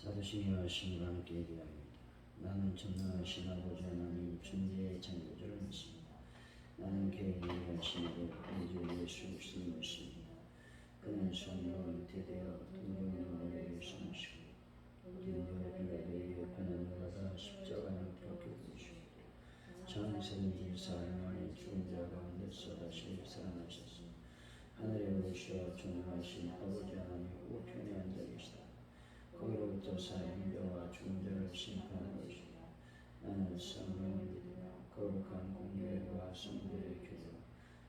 사도신이와 하심과 함께 기도합니다. 나는 전능하신 아버지 하나님 천지의 창조주를 믿습니다. 나는 개인의 하시고 우주 예수 그리스도를 믿습니다. 그는 성령으로 잉태되어 동정의 머리를 삼으시고 인도의 빌라도에게 고난을 받아 십자가에 못 박혀 죽으시고 장세된 지 4일 만에 죽은 자 가운데서 다시 살아나셨으며 하늘에 오르시어 전능하신 아버지 하나님 우편에 앉아 계시다. 거기로부터 사는 자와 죽은 자를 심판하는 것이다. 나는 성령을 믿으며 거룩한 공교회와 성도의 교제와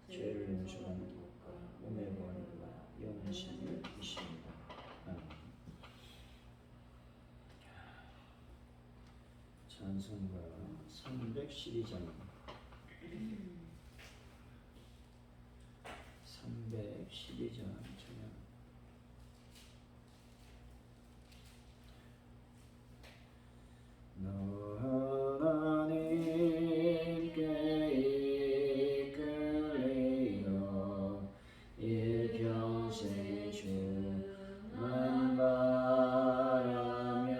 죄를 용서하는 것과 몸의 구원과 영의 생명을 믿습니다. 아멘. 찬송가 312장 312장 찬양. 하나님께 이끌리어 일평생 주만 바라며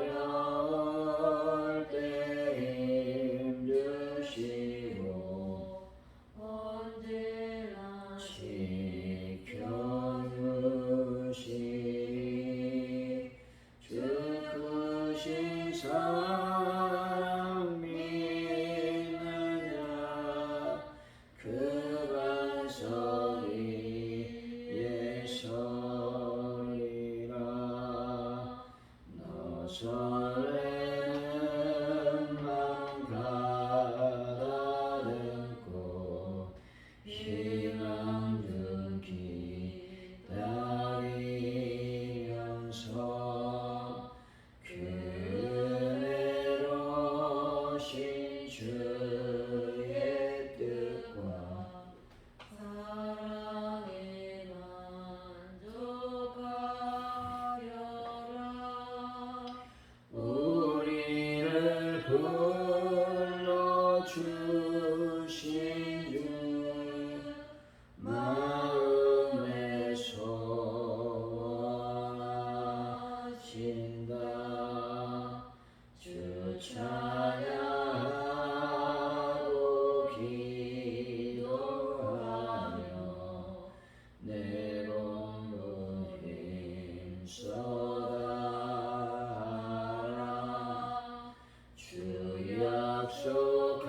어려울 때 힘주시고 언제나 지켜주시니 주 크신 사랑 믿는 자 그 반석이 예설이라. 너 설레는 맘 가다듬고 희망 중 기다리면서 그대로신 주의 뜻과 사랑에 만족하여라. 우리를 불러주신 주 마음에 소원하신다. 주 찬양하고 기도하며 내 몸을 힘써다하라. 주 약속하신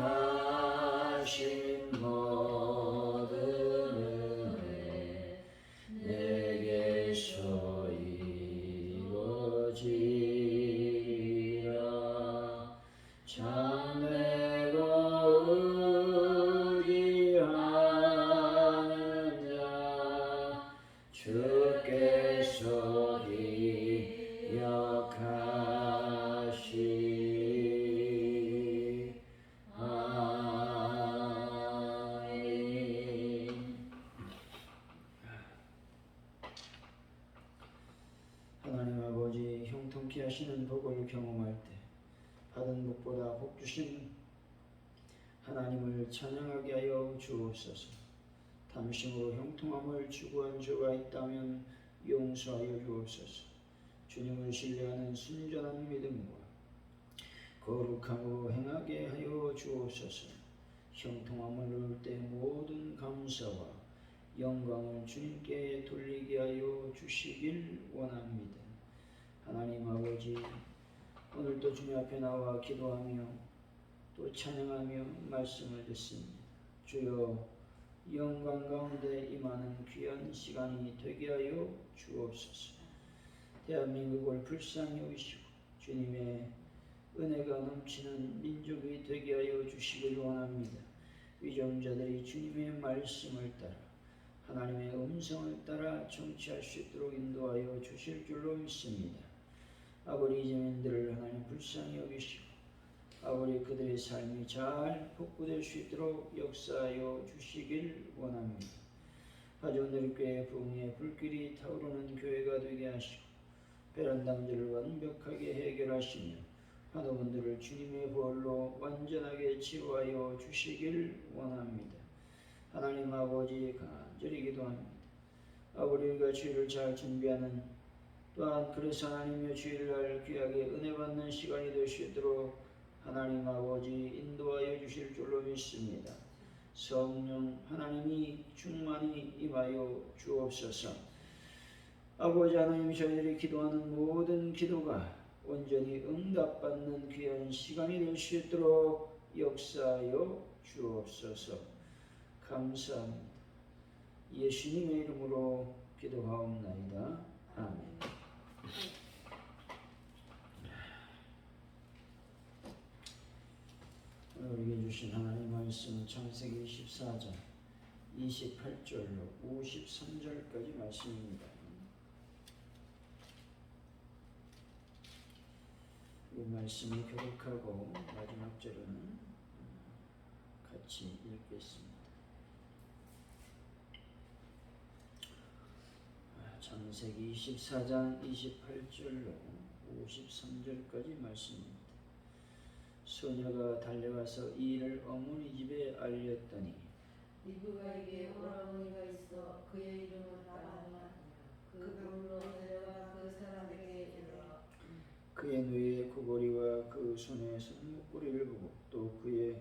모든 은혜 내게서 이루어지라. 참되고 의지하는 자 주께서 기억하시. 아멘. 하나님 아버지 형통케 하시는 복을 경험할 때 받은 복보다 복 주신 하나님을 찬양하게 하여 주옵소서. 탐심으로 형통함을 추구한 죄가 있다면 용서하여 주옵소서. 주님을 신뢰하는 순전한 믿음과 거룩함으로 행하게 하여 주옵소서. 형통함을 얻을 때 모든 감사와 영광을 주님께 돌리게 하여 주시길 원합니다. 하나님 아버지, 오늘도 주님 앞에 나와 기도하며 또 찬양하며 말씀을 듣습니다. 주여, 영광 가운데 임하는 귀한 시간이 되게 하여 주옵소서. 대한민국을 불쌍히 여기시고 주님의 은혜가 넘치는 민족이 되게 하여 주시길 원합니다. 위정자들이 주님의 말씀을 따라 하나님의 음성을 따라 정치할 수 있도록 인도하여 주실 줄로 믿습니다. 아버지, 이재민들을 하나님 불쌍히 여기시고 아버지 그들의 삶이 잘 복구될 수 있도록 역사하여 주시길 원합니다. 하전들교회 부흥의 불길이 타오르는 교회가 되게 하시고 베란다 문제를 완벽하게 해결하시며 환우분들을 주님의 보혈로 완전하게 치유하여 주시길 원합니다. 하나님 아버지, 간절히 기도합니다. 아버지, 우리가 주일을 잘 준비하는 또한 그래서 하나님의 주일날 귀하게 은혜 받는 시간이 될 수 있도록 하나님 아버지 인도하여 주실 줄로 믿습니다. 성령 하나님이 충만히 임하여 주옵소서. 아버지 하나님, 저희들이 기도하는 모든 기도가 온전히 응답받는 귀한 시간이 될 수 있도록 역사하여 주옵소서. 감사합니다. 예수님의 이름으로 기도하옵나이다. 아멘. 오늘 우리에게 주신 하나님 말씀은 창세기 24장 28절로 53절까지 말씀입니다. 이 말씀을 교독하고 마지막 절은 같이 읽겠습니다. 창세기 24장 28절로 53절까지 말씀입니다. 소녀가 달려가서 이 일을 어머니 집에 알렸더니 리브가에게 오라버니가 있어 그의 이름은 라반이라. 그 부르러 데려가 그 사람에게 이르러 그의 누이의 코골이와 그 손의 손목고리를 보고 또 그의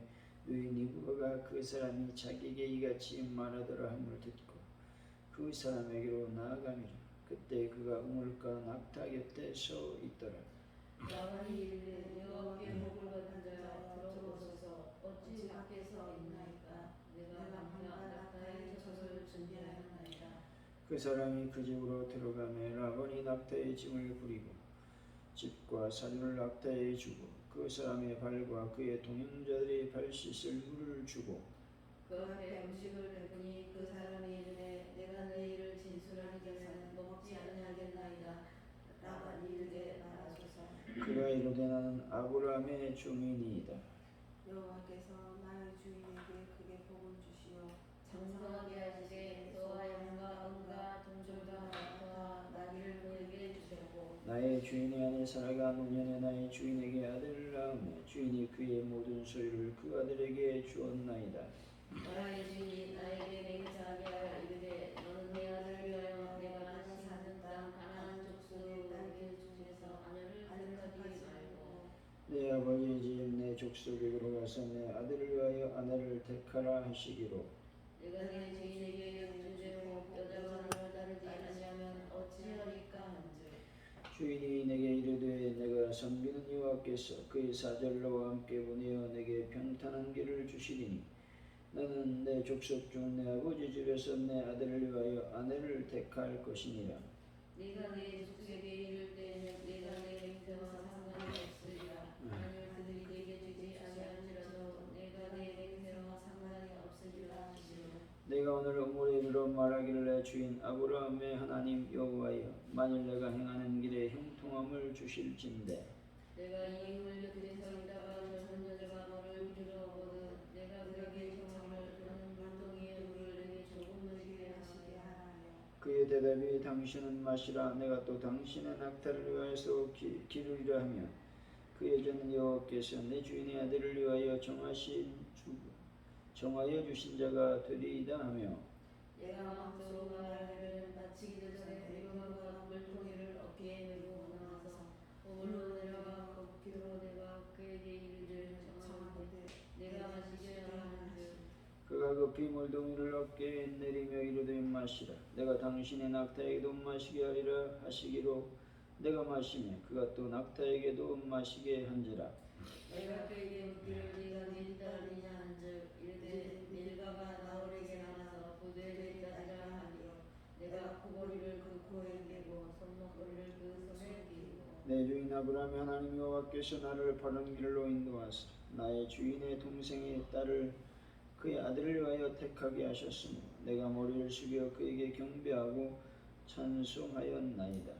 누이 리브가가 그 사람이 자기에게 이같이 말하더라 함을 듣고 그 사람에게로 나아가니라. 그때 그가 우물가 낙타 곁에 서 있더라. 라반이 이르되 여호와께 복을 받은 자 들어보소서. 어찌 밖에서 있나이까. 내가 방금 낙타의 젖을 준비하였나이다. 그 사람이 그 집으로 들어가매 라반이 낙타의 짐을 부리고 집과 사료를 낙타에 주고 그 사람의 발과 그의 동행자들의 발 씻을 물을 주고 그 앞에 음식을 베푸니 그 사람이 이르되 내가 내 일을 진술하기 전에는 먹지 아니하겠나이다. 라반이 이르되 말하소서. 그가 이르되 나는 아브라함의 종이니이다. 여호와께서 나의 주인에게 크게 복을 주시어 장성하게 하시되 저와 양과 은과 동물과 낙타와 나귀를 그에게 주셨고 나의 주인의 아내 사라가 노년에 나의 주인에게 아들을 낳으며 주인이 그의 모든 소유를 그 아들에게 주었나이다. 나의 주인이 나에게 맹세하게 하여 이르되 너는 내 아들을 위하여 내가 사는 땅 가나안 족속의 딸들 중에서 아내를 택하지 말고 내 아버지의 집 내 족속에 들어가서 내 아들을 위하여 아내를 택하라 하시기로 내가 내 주인에게 영주되고 여자가 나를 따르지 아니하면 어찌하리까 한즉 주인이 내게 이르되 내가 섬기는 여호와께서 그의 사자를 나와 함께 보내어 내게 평탄한 길을 주시리니 나는 내 족속 중 내 아버지 집에서 내 아들을 위하여 아내를 택할 것이니라. 네가 내 족속에게 이를 때에는 내가 내 맹세와 상관이 없으리라. 만일 그들이 내게 주지 아니할지라도 내가 내 맹세와 상관이 없으리라 하시리라. 내가 오늘 우물에 이르러 말하기를 내 주인 아브라함의 하나님 여호와여 만일 내가 행하는 길에 형통함을 주실진대 내가 이 우물 곁에 서 있다가 젊은 여자가 너를 부르러 오거든 내가 그에게 정함을 너는 물동이의 물을 내게 조금 마시게 하시게 하라며 그의 대답이 당신은 마시라 내가 또 당신의 낙타를 위하여서 기르리라 하며 그의 저는 여호와께서 내 주인의 아들을 위하여 정하여 주신 자가 되리이다 하며 내가 마음속으로 말하기를 마치기도 전에 리브가가 물통이를 어깨에 메고 나와서 우물로 내려가 걷기로 내가 그에게 이르기를 정하되 내가 마시지 아니하는즉 그가 급히 물동이를 어깨에 내리며 이르되 마시라 내가 당신의 낙타에게도 마시게 하리라 하시기로 내가 마시며 그가 또 낙타에게도 마시게 한지라. 내가 그에게 묻기를 네가 내 딸이냐 한즉 이르되 밀가가 나홀에게 나와서 부두에 있다니라 하기로 내가 코골이를 그 코에 매고 손목걸이를 그 손에 끼고 내 주인 아브라함의 하나님 여호와께서 나를 바른 길로 인도하사 나의 주인의 동생의 딸을 그의 아들을 위하여 택하게 하셨으므로 내가 머리를 숙여 그에게 경배하고 찬송하였나이다.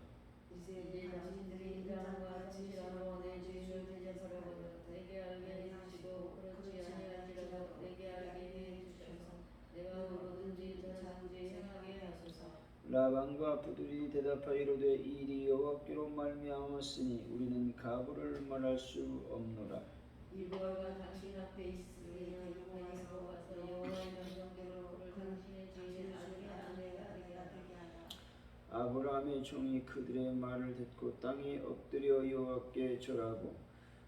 이제 당신들이 인자함과 진실함으로 내 주인을 대접하려거든 내게 알게 해주시고 그렇지 아니할지라도 내게 알게 해주셔서 내가 뭐든지 더 자주지 행하게 하소서. 라반과 부들이 대답하여 이르되 이 일이 여호와께로 말미암았으니 우리는 가부를 말할 수 없노라. 리브가가 당신 앞에 있으니 여호와께서 와서 여호와의 명령대로 그를 당신의 주인의 아들의 아내가 되게 하라. 아브라함의 종이 그들의 말을 듣고 땅에 엎드려 여호와께 절하고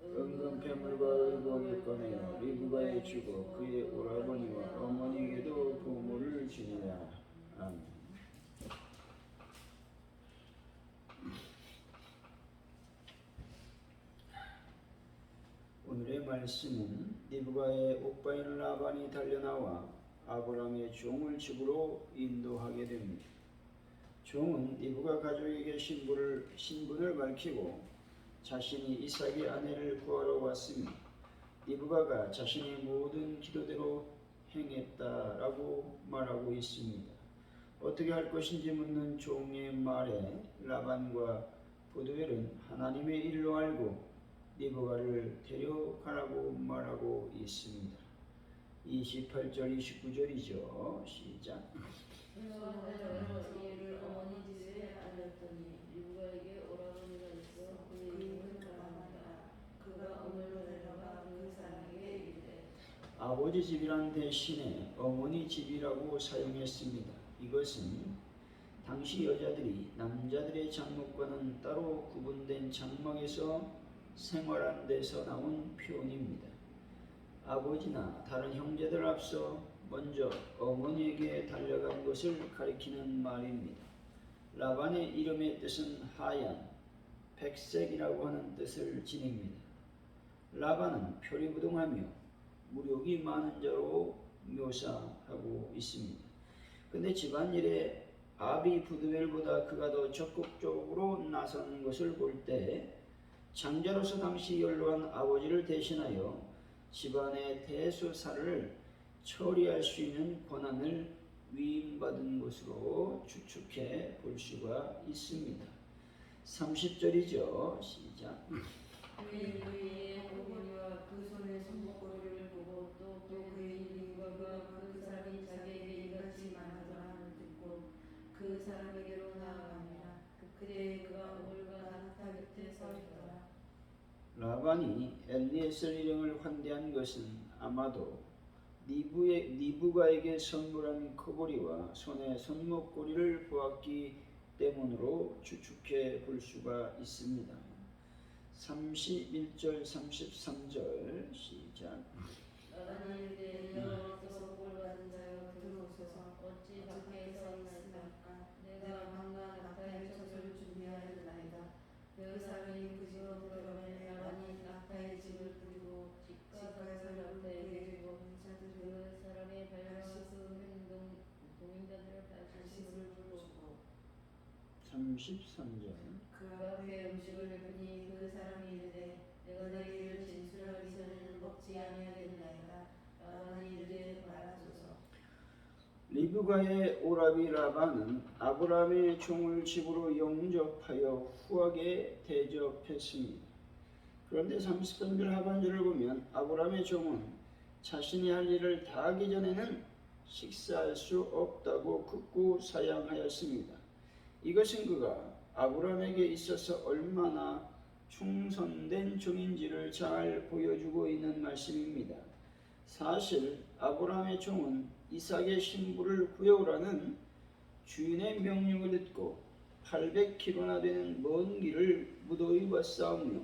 은금 패물과 의복을 꺼내어 리브가에 주고 그의 오라버니와 어머니에게도 보물을 주니라. 아멘. 오늘의 말씀은 리브가의 오빠인 라반이 달려나와 아브라함의 종을 집으로 인도하게 됩니다. 종은 리브가 가족에게 신분을 밝히고 자신이 이삭의 아내를 구하러 왔으며 리브가가 자신의 모든 기도대로 행했다라고 말하고 있습니다. 어떻게 할 것인지 묻는 종의 말에 라반과 부두엘은 하나님의 일로 알고 리브가를 데려가라고 말하고 있습니다. 28절 29절이죠. 시작. 이를 어머니 집에 알렸더니 리브가에게 오라버니가 있어 그의 이름은 라반이라. 그가 오늘로 내려가 그 사람에게 이르되. 아버지 집이란 대신에 어머니 집이라고 사용했습니다. 이것은 당시 여자들이 남자들의 장막과는 따로 구분된 장막에서 생활한 데서 나온 표현입니다. 아버지나 다른 형제들 앞서 먼저 어머니에게 달려간 것을 가리키는 말입니다. 라반의 이름의 뜻은 하얀, 백색이라고 하는 뜻을 지닙니다. 라반은 표리부동하며 무력이 많은 자로 묘사하고 있습니다. 근데 집안일에 아비 부두엘보다 그가 더 적극적으로 나선 것을 볼 때 장자로서 당시 연로한 아버지를 대신하여 집안의 대소사를 처리할 수 있는 권한을 위임받은 것으로 추측해 볼 수가 있습니다. 30절이죠. 시작. 그의 어머니와 그 손의 손목고리를 보고 또 그의 리브가가 그 사람이 자기에게 이같이 말하더라 듣고 그 사람에게로 나아갑니다. 그때 그가 오물과 나타 곁에 서 있더라. 라반이 엘리에셀 일행을 환대한 것은 아마도 리브가에게 선물한 커보리와 손에 손목고리를 보았기 때문으로 추측해 볼 수가 있습니다. 31절 33절 시작. 라반이 이르되 여호와께서 복 받은 자여 들어오소서. 어찌 밖에 서 있나이까. 내가 방과 낙타의 젖을 준비하였나이다. 그 사람이 그 집으로 들어가면 라반이 낙타의 집을 뿌리고 집가에서 낙타에게 주고 그 사람의 발명수 행동 동행자들을 다시 집을 주고 33절 그 앞에 음식을 내더니 그 사람이 이르되 내가 내 일을 진술하기 전에는 먹지 아니하겠나이다. 라반이 이르되 말하소서. 리브가의 오라비 라반은 아브라함의 종을 집으로 영접하여 후하게 대접했습니다. 그런데 33절 하반절을 보면 아브라함의 종은 자신이 할 일을 다하기 전에는 식사할 수 없다고 극구 사양하였습니다. 이것은 그가 아브라함에게 있어서 얼마나 충성된 종인지를 잘 보여주고 있는 말씀입니다. 사실 아브라함의 종은 이삭의 신부를 구해오라는 주인의 명령을 듣고 800km나 되는 먼 길을 무더위 싸우며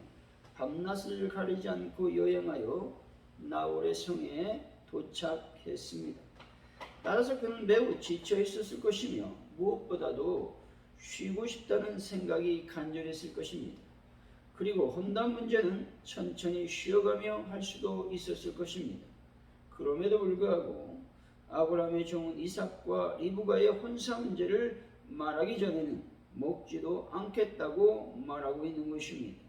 밤낮을 가리지 않고 여행하여 나홀의 성에 도착했습니다. 따라서 그는 매우 지쳐 있었을 것이며 무엇보다도 쉬고 싶다는 생각이 간절했을 것입니다. 그리고 혼단 문제는 천천히 쉬어가며 할 수도 있었을 것입니다. 그럼에도 불구하고 아브라함의 종은 이삭과 리브가의 혼사 문제를 말하기 전에는 먹지도 않겠다고 말하고 있는 것입니다.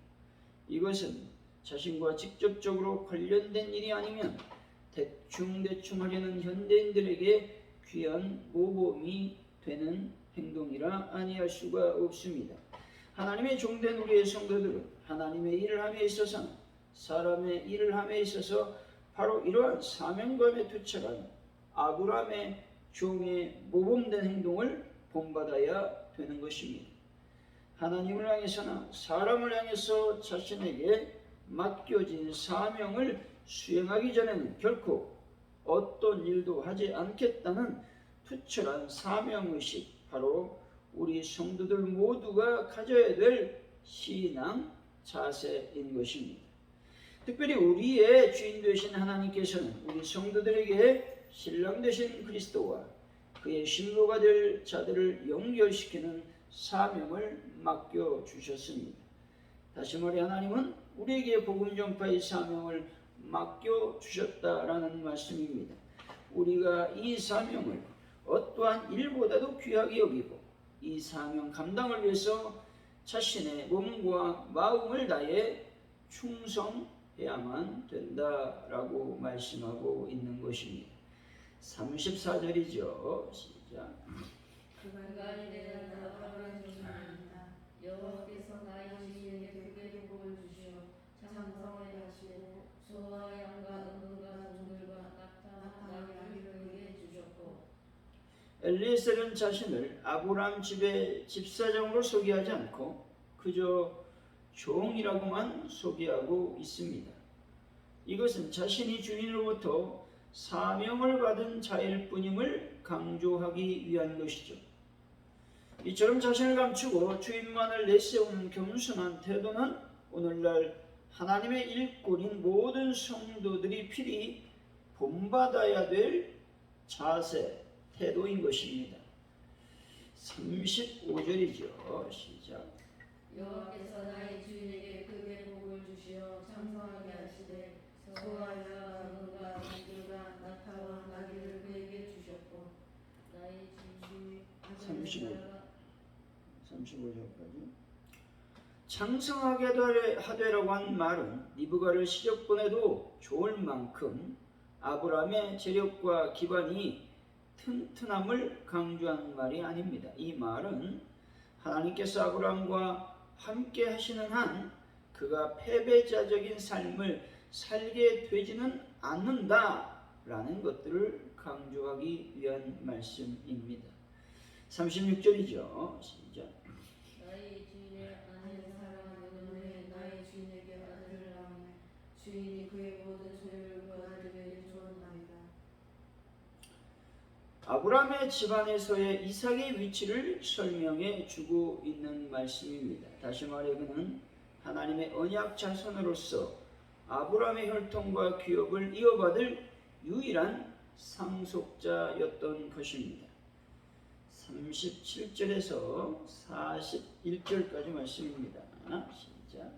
이것은 자신과 직접적으로 관련된 일이 아니면 대충 하려는 현대인들에게 귀한 모범이 되는 행동이라 아니할 수가 없습니다. 하나님의 종된 우리의 성도들은 하나님의 일을 함에 있어서는 사람의 일을 함에 있어서 바로 이러한 사명감에 투철한 아브라함의 종의 모범된 행동을 본받아야 되는 것입니다. 하나님을 향해서나 사람을 향해서 자신에게 맡겨진 사명을 수행하기 전에는 결코 어떤 일도 하지 않겠다는 투철한 사명의식, 바로 우리 성도들 모두가 가져야 될 신앙 자세인 것입니다. 특별히 우리의 주인 되신 하나님께서는 우리 성도들에게 신랑 되신 그리스도와 그의 신부가 될 자들을 연결시키는 사명을 맡겨주셨습니다. 다시 말해 하나님은 우리에게 복음 전파의 사명을 맡겨주셨다라는 말씀입니다. 우리가 이 사명을 어떠한 일보다도 귀하게 여기고 이 사명 감당을 위해서 자신의 몸과 마음을 다해 충성해야만 된다라고 말씀하고 있는 것입니다. 34절이죠. 시작. 그가 이르되 아브라함의 조상이다. 여호와께서 나의 주인에게 크게 복을 주시어 장성하게 하시고 소와 양과 은과 종들과 낙타와 나귀를 그에게 주셨고 엘리에셀은 자신을 아브라함 집의 집사장으로 소개하지 않고 그저 종이라고만 소개하고 있습니다. 이것은 자신이 주인으로부터 사명을 받은 자일 뿐임을 강조하기 위한 것이죠. 이처럼 자신을 감추고 주인만을 내세우는 겸손한 태도는 오늘날 하나님의 일꾼인 모든 성도들이 필히 본받아야 될 자세, 태도인 것입니다. 35절이죠. 시작. 여호와께서 나의 주인에게 크게 복을 주시어 장성하게 하시되 소와 양과 은과 종들과 낙타와 나귀를 그에게 주셨고 나의 주인 35절까지. 장성하게 하되라고 한 말은 리브가를 시력보내도 좋을 만큼 아브라함의 재력과 기반이 튼튼함을 강조한 말이 아닙니다. 이 말은 하나님께서 아브라함과 함께 하시는 한 그가 패배자적인 삶을 살게 되지는 않는다라는 것들을 강조하기 위한 말씀입니다. 36절이죠. 시작. 나의 주인의 아내는 사랑하는 나의 주인에게 아들을 낳으며 주인이 그의 모든 소유를 그 아들에게 주었나이다. 아브라함의 집안에서의 이삭의 위치를 설명해 주고 있는 말씀입니다. 다시 말해 그는 하나님의 언약 자손으로서 아브라함의 혈통과 기업을 이어받을 유일한 상속자였던 것입니다. 37절에서 41절까지 말씀입니다. 시작.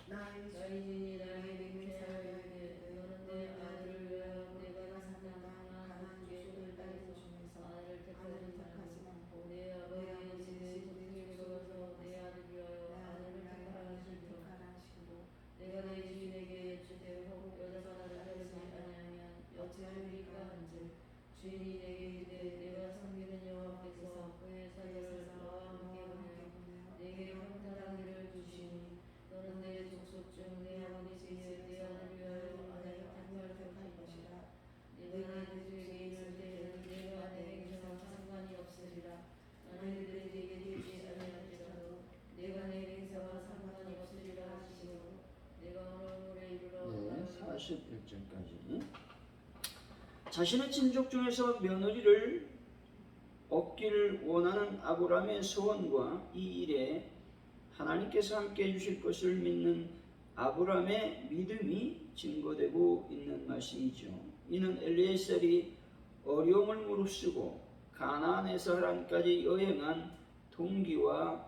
나의 주인이 나에게 맹세하였되 너는 내 아들을 위하여 내가 사는 가나안 족속의 땅 중에서 아들을 택하지 않고 내 아버지의 집에 소득을 주어서 내 아들을 위하여 아들을 택하라 하시고 내가 내 주인에게 여쭈되 혹 여자가 나를 하지 아니하면 어찌하리까 한즉 주인이 내게 이르되 내가 섬기는 여호와께서 그의 사자를 나와 함께 보내어 내게 평탄한 일을 주시니 너는 내 족속 중 내 아버지 집에 내 아들을 위하여 아내를 택할 것이라. 내가 너희들에게 이를 때에는 내가 내게서 상관이 없으리라. 나는 너희들에게 되지 아니할지라도 내가 내게서 상관이 없으리라 하시고 내가 오늘에 이르러 41절까지. 자신의 친족 중에서 며느리를 얻기를 원하는 아브라함의 소원과 이 일에 하나님께서 함께 해주실 것을 믿는 아브라함의 믿음이 증거되고 있는 말씀이죠. 이는 엘리에셀이 어려움을 무릅쓰고 가나안에서 하란까지 여행한 동기와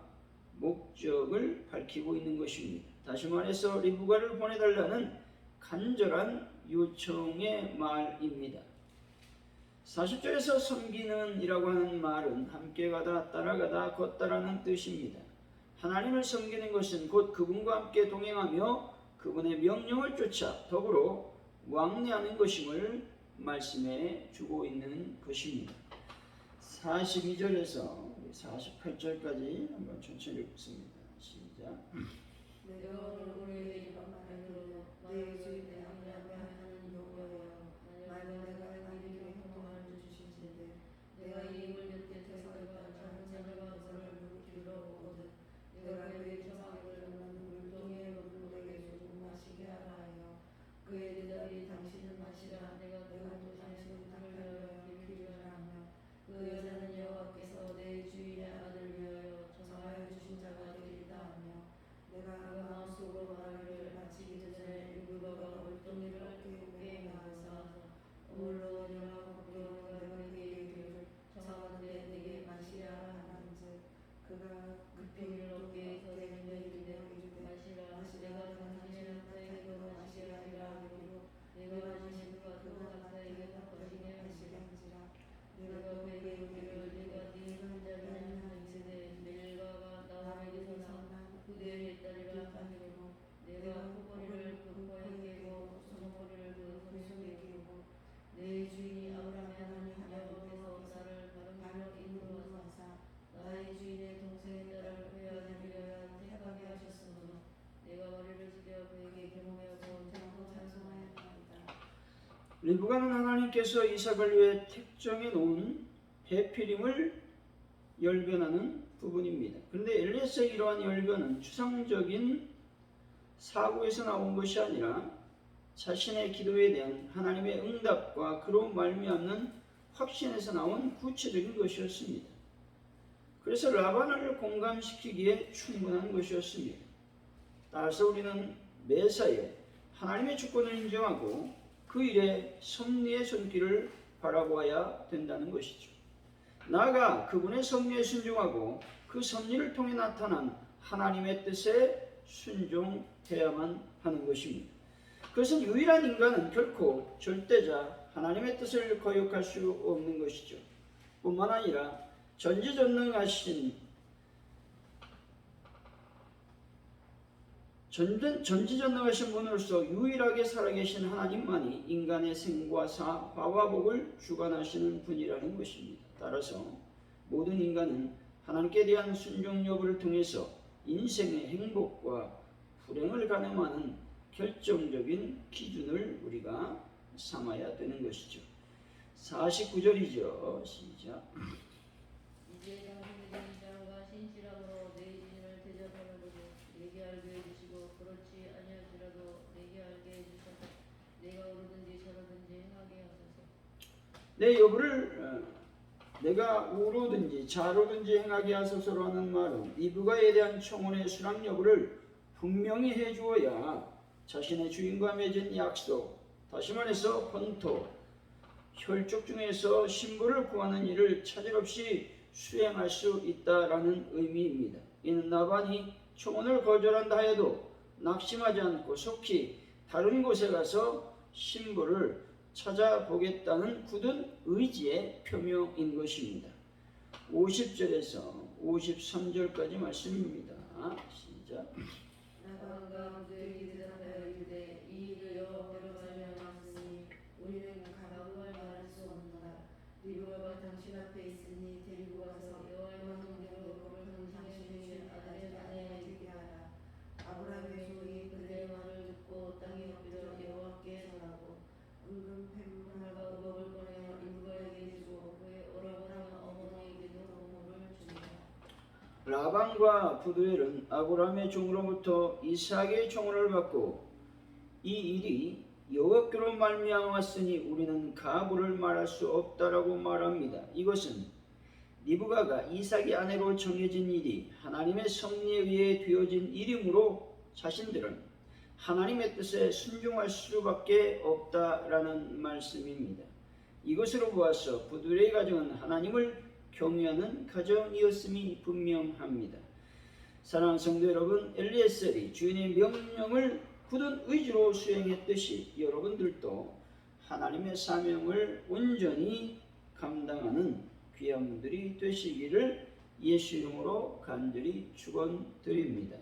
목적을 밝히고 있는 것입니다. 다시 말해서 리브가를 보내달라는 간절한 요청의 말입니다. 40절에서 섬기는 이라고 하는 말은 함께 가다 따라가다 걷다라는 뜻입니다. 하나님을 섬기는 것은 곧 그분과 함께 동행하며 그분의 명령을 쫓아 더불어 왕래하는 것임을 말씀해 주고 있는 것입니다. 42절에서 48절까지 한번 천천히 읽습니다. 시작. 내가 오늘의 이런 말로 내 주인의 아브라함하는 여호와여 만일 내가 너희에게 형통을 주실진대 내가 이 입을 몇 곁에서 작은 자들과 저를 물기로 오거든 내가 그의 조상을 물동에 물에게 조금 마시게 하라 하여 그의 대답이 당신은 마시라 내가 또 당신을 위하여 기르리라 하며 그 여자는 여호와께서 내 주인의 아들 위하여 리브가는 하나님께서 이삭을 위해 택정해 놓은 배필임을 열변하는 부분입니다. 그런데 엘리에서의 이러한 열변은 추상적인 사고에서 나온 것이 아니라 자신의 기도에 대한 하나님의 응답과 그로 말미암는 확신에서 나온 구체적인 것이었습니다. 그래서 라반을 공감시키기에 충분한 것이었습니다. 따라서 우리는 매사에 하나님의 주권을 인정하고 그 일에 섭리의 손길을 바라보아야 된다는 것이죠. 나아가 그분의 섭리에 순종하고 그 섭리를 통해 나타난 하나님의 뜻에 순종해야만 하는 것입니다. 그것은 유일한 인간은 결코 절대자 하나님의 뜻을 거역할 수 없는 것이죠. 뿐만 아니라 전지전능하신 분으로서 유일하게 살아계신 하나님만이 인간의 생과 화와 복을 주관하시는 분이라는 것입니다. 따라서 모든 인간은 하나님께 대한 순종 여부를 통해서 인생의 행복과 불행을 가늠하는 결정적인 기준을 우리가 삼아야 되는 것이죠. 49절이죠. 시작. 이제 당신들이 이장과 신실함으로 내 이름을 대접하는도도 내게 알게 해주시고 그렇지 아니할지라도 내게 알게 해주셔서 내가 오르든지 저르든지 행하게 하소서. 내 여부를 내가 오르든지 좌로든지 행하게 하소서라는 말은 리브가에 대한 청혼의 수락 여부를 분명히 해주어야 자신의 주인과 맺은 약속, 다시 말해서 헌토, 혈족 중에서 신부를 구하는 일을 차질 없이 수행할 수 있다라는 의미입니다. 이는 나반이 청혼을 거절한다 해도 낙심하지 않고 속히 다른 곳에 가서 신부를 찾아보겠다는 굳은 의지의 표명인 것입니다. 50절에서 53절까지 말씀입니다. 시작. 나방과 그들에게 대답하여 이르되 이 일을 여호와께로 말미암았으니 우리는 가방을 말할 수 없노라. 리브가가 당신 앞에 있으니 데리고 가서 여호와의 명령대로 당신의 아들의 아내에게 되게 하라. 아브라함의 아브라함의 종이 그들의 말을 듣고 땅에 엎드려 여호와께 절하고 은금 뱀과 말과 의복을 꺼내어 리브가에게 주고 그의 오라버니 어머니에게도 의복을 주니라. 라반과 부두엘은 아브라함의 종으로부터 이삭의 청혼을 받고 이 일이 여호와께로 말미암았으니 우리는 가부를 말할 수 없다라고 말합니다. 이것은 리브가가 이삭의 아내로 정해진 일이 하나님의 섭리에 의해 되어진 일이므로 자신들은 하나님의 뜻에 순종할 수밖에 없다라는 말씀입니다. 이것으로 보아서 부두엘의 가정은 하나님을 경외하는 가정이었음이 분명합니다. 사랑하는 성도 여러분, 엘리에셀이 주인의 명령을 굳은 의지로 수행했듯이 여러분들도 하나님의 사명을 온전히 감당하는 귀한 분들이 되시기를 예수 이름으로 간절히 축원드립니다.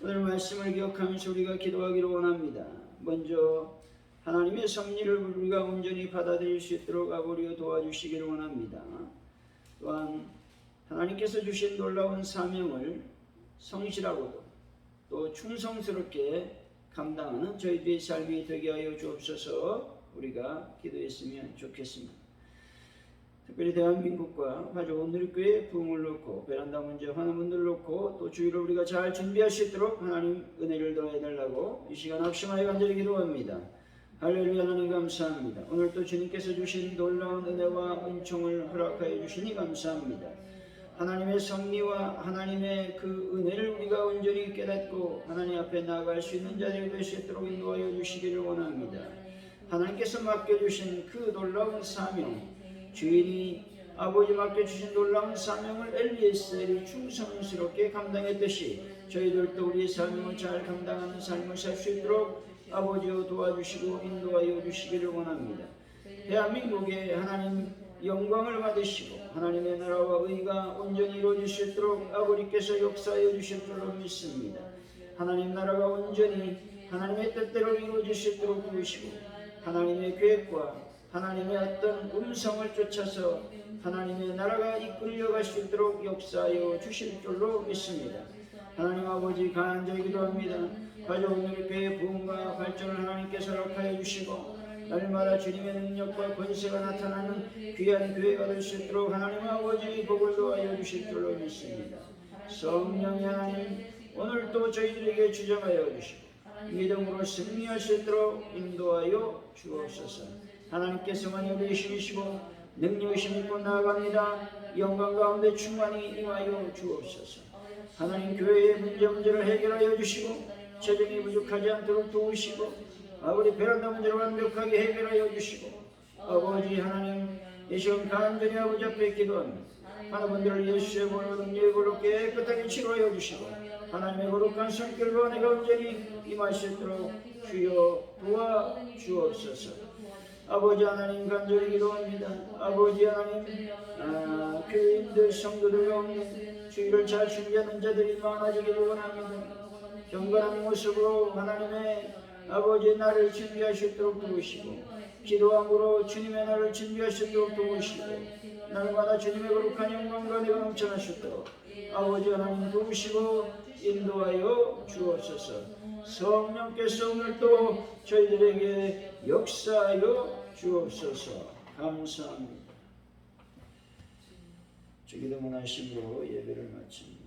오늘 말씀을 기억하면서 우리가 기도하기를 원합니다. 먼저 하나님의 섭리를 우리가 온전히 받아들일 수 있도록 아버지여 도와주시기를 원합니다. 또한 하나님께서 주신 놀라운 사명을 성실하고도 또 충성스럽게 감당하는 저희들의 삶이 되게 하여 주옵소서. 우리가 기도했으면 좋겠습니다. 특별히 대한민국과 가족 온누리교회 부흥을 놓고 베란다 문제 하는 분들 놓고 또 주일을 우리가 잘 준비할 수 있도록 하나님 은혜를 더해달라고 이 시간 합심하여 간절히 기도합니다. 할렐루야. 하나님 감사합니다. 오늘 또 주님께서 주신 놀라운 은혜와 은총을 허락하여 주시니 감사합니다. 하나님의 섭리와 하나님의 그 은혜를 우리가 온전히 깨닫고 하나님 앞에 나아갈 수 있는 자들이 될 수 있도록 인도하여 주시기를 원합니다. 하나님께서 맡겨주신 그 놀라운 사명, 주인이 아버지 맡겨주신 놀라운 사명을 엘리에셀이 충성스럽게 감당했듯이 저희들도 우리의 사명을 잘 감당하는 삶을 살 수 있도록 아버지여 도와주시고 인도하여 주시기를 원합니다. 대한민국에 하나님 영광을 받으시고 하나님의 나라와 의가 온전히 이루어질 수 있도록 아버지께서 역사하여 주실 줄로 믿습니다. 하나님 나라가 온전히 하나님의 뜻대로 이루어질 수 있도록 도우시고 하나님의 계획과 하나님의 어떤 음성을 쫓아서 하나님의 나라가 이끌려갈 수 있도록 역사하여 주실 줄로 믿습니다. 하나님 아버지 간절히 기도합니다. 가족 온누리교회 부흥과 발전을 하나님께서 허락하여 주시고 날마다 주님의 능력과 권세가 나타나는 귀한 교회가 될 수 있도록 하나님 아버지 복을 도와여 주실 줄로 믿습니다. 성령의 하나님 오늘도 저희들에게 주장하여 주시고 믿음으로 승리할 수 있도록 인도하여 주옵소서. 하나님께서만 우리를 이시고 능력이심 있고 나아갑니다. 영광 가운데 충만히 임하여 주옵소서. 하나님 교회의 문제를 해결하여 주시고 재정이 부족하지 않도록 도우시고 아버지 베란다 문제를 완벽하게 해결하여 주시고 아버지 하나님 이 시간 간절히 아버지 앞에 기도합니다. 하나님들을 예수의 보혈로 능력의 보혈로 깨끗하게 치료하여 주시고 하나님의 거룩한 성결과 내가 온전히 임할 수 있도록 주여 도와주옵소서. 아버지 하나님 간절히 기도합니다. 아버지 하나님 교인들 성도들 가운데 주의를 잘 준비하는 자들이 많아지기를 원합니다. 경건한 모습으로 하나님의 아버지 나를 준비하시도록 도우시고 기도함으로 주님의 나를 준비하시도록 도우시고 날마다 주님의 거룩한 영광과 내가 넘쳐나셨도록 아버지 하나님 도우시고 인도하여 주옵소서. 성령께서 오늘도 저희들에게 역사하여 주옵소서. 감사합니다. 주기도 문하심으로 예배를 마칩니다.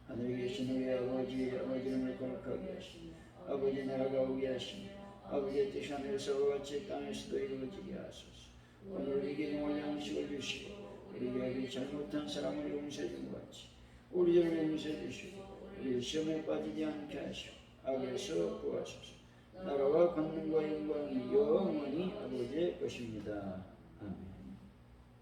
하늘에 계신 우리 아버지 이름을 거룩하게 하시며 아버지 나라가 오게 하시며 아버지의 뜻이 하늘에서와 같이 땅에서도 이루어지게 하소서. 오늘 우리에게 일용할 양식을 주시고 우리에게 잘못한 사람을 용서해 준 것 같이 우리 죄를 용서해 주시고 우리 시험에 빠지지 않게 하시고 악에서 구하소서. 나라와 권능과 영광이 영원히 아버지의 것입니다. 아멘.